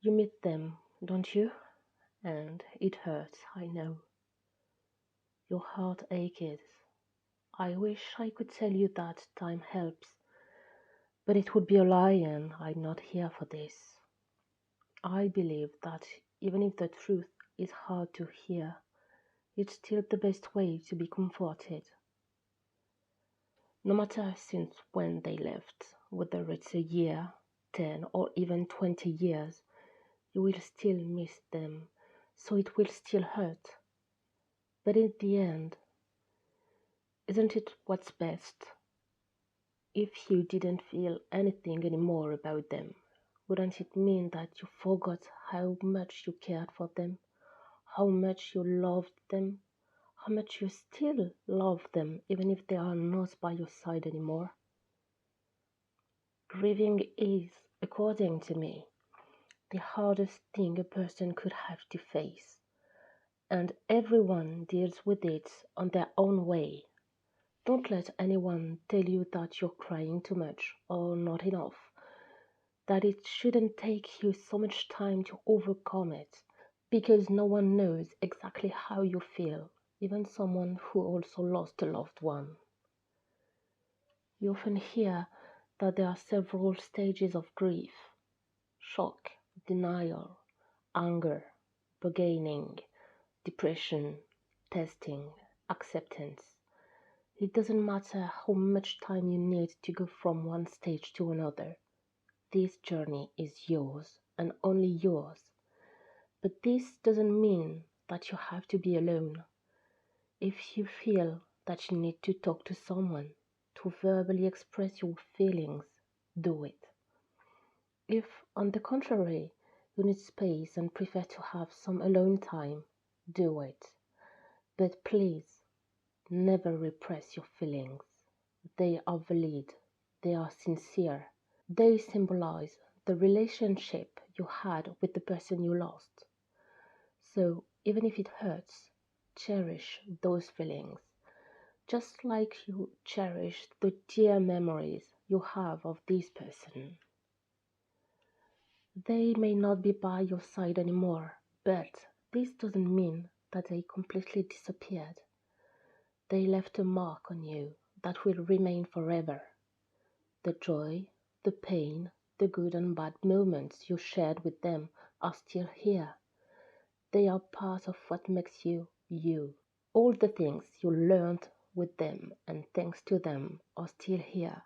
You meet them, don't you? And it hurts, I know. Your heart aches. I wish I could tell you that time helps, but it would be a lie and I'm not here for this. I believe that even if the truth is hard to hear, it's still the best way to be comforted. No matter since when they left, whether it's a year, 10, or even 20 years, you will still miss them, so it will still hurt. But in the end, isn't it what's best? If you didn't feel anything anymore about them, wouldn't it mean that you forgot how much you cared for them, how much you loved them, how much you still love them even if they are not by your side anymore? Grieving is, according to me, the hardest thing a person could have to face, and everyone deals with it on their own way. Don't let anyone tell you that you're crying too much or not enough, that it shouldn't take you so much time to overcome it, because no one knows exactly how you feel, even someone who also lost a loved one. You often hear that there are several stages of grief: shock, denial, anger, bargaining, depression, testing, acceptance. It doesn't matter how much time you need to go from one stage to another. This journey is yours and only yours. But this doesn't mean that you have to be alone. If you feel that you need to talk to someone, to verbally express your feelings, do it. If, on the contrary, you need space and prefer to have some alone time, do it. But please, never repress your feelings. They are valid, they are sincere. They symbolize the relationship you had with the person you lost. So, even if it hurts, cherish those feelings, just like you cherish the dear memories you have of this person. They may not be by your side anymore, but this doesn't mean that they completely disappeared. They left a mark on you that will remain forever. The joy, the pain, the good and bad moments you shared with them are still here. They are part of what makes you you. All the things you learned with them and thanks to them are still here.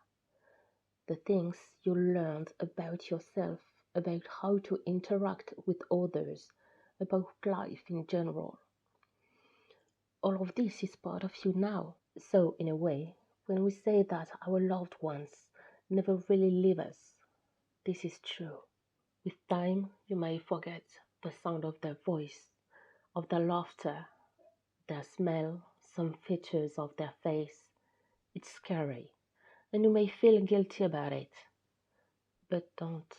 The things you learned about yourself, about how to interact with others, about life in general. All of this is part of you now. So, in a way, when we say that our loved ones never really leave us, this is true. With time, you may forget the sound of their voice, of their laughter, their smell, some features of their face. It's scary, and you may feel guilty about it. But don't,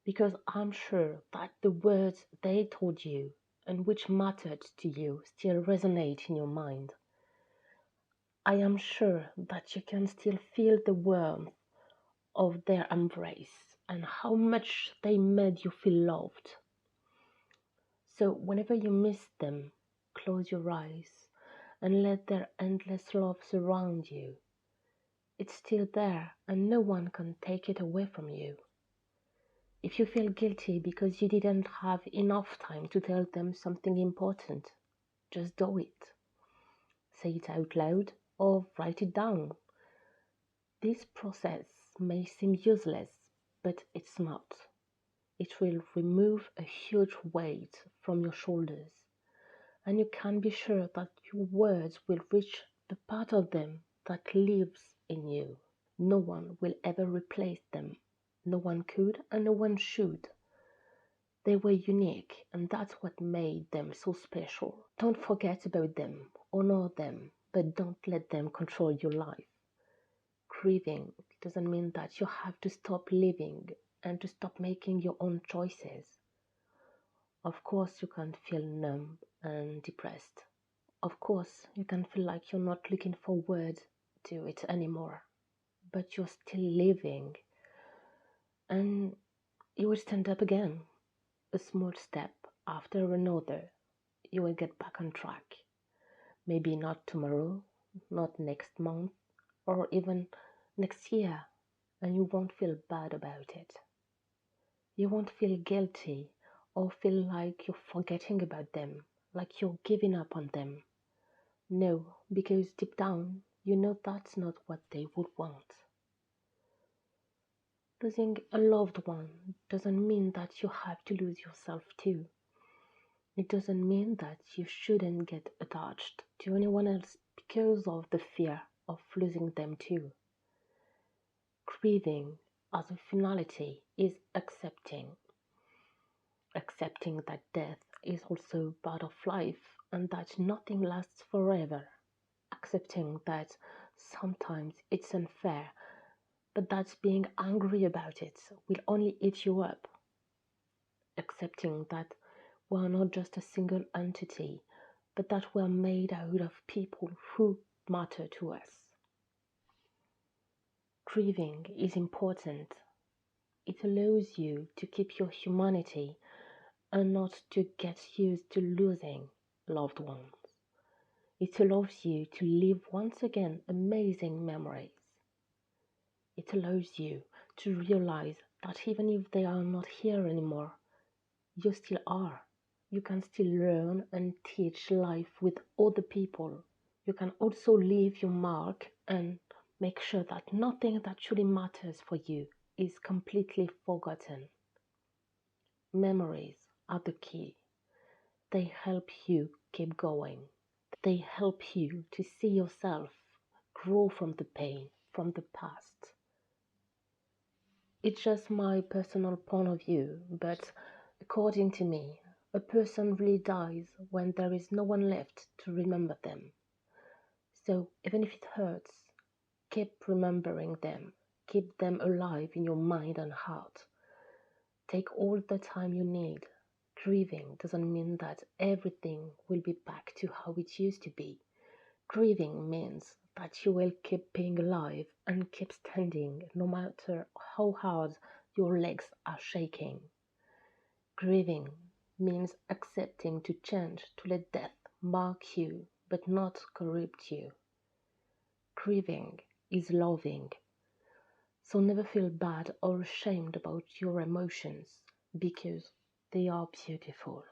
because I'm sure that the words they told you and which mattered to you still resonate in your mind. I am sure that you can still feel the warmth of their embrace and how much they made you feel loved. So whenever you miss them, close your eyes and let their endless love surround you. It's still there and no one can take it away from you. If you feel guilty because you didn't have enough time to tell them something important, just do it. Say it out loud or write it down. This process may seem useless, but it's not. It will remove a huge weight from your shoulders, and you can be sure that your words will reach the part of them that lives in you. No one will ever replace them. No one could and no one should. They were unique, and that's what made them so special. Don't forget about them, honor them, but don't let them control your life. Grieving doesn't mean that you have to stop living and to stop making your own choices. Of course, you can feel numb and depressed. Of course, you can feel like you're not looking forward to it anymore, but you're still living and you will stand up again. a small step after another, you will get back on track. Maybe not tomorrow, not next month, or even next year, and you won't feel bad about it. You won't feel guilty or feel like you're forgetting about them, like you're giving up on them. No, because deep down, you know that's not what they would want. Losing a loved one doesn't mean that you have to lose yourself too. It doesn't mean that you shouldn't get attached to anyone else because of the fear of losing them too. Grieving as a finality is accepting that death is also part of life and that nothing lasts forever, accepting that sometimes it's unfair, but that being angry about it will only eat you up, accepting that we're not just a single entity, but that we're made out of people who matter to us. Grieving is important. It allows you to keep your humanity and not to get used to losing loved ones. It allows you to live once again amazing memories. It allows you to realize that even if they are not here anymore, you still are. You can still learn and teach life with other people. You can also leave your mark and make sure that nothing that truly matters for you is completely forgotten. Memories are the key. They help you keep going. They help you to see yourself grow from the pain from the past. It's just my personal point of view, but according to me, a person really dies when there is no one left to remember them. So even if it hurts, keep remembering them. Keep them alive in your mind and heart. Take all the time you need. Grieving doesn't mean that everything will be back to how it used to be. Grieving means that you will keep being alive and keep standing no matter how hard your legs are shaking. Grieving means accepting to change, to let death mark you but not corrupt you. Grieving is loving. So never feel bad or ashamed about your emotions because they are beautiful.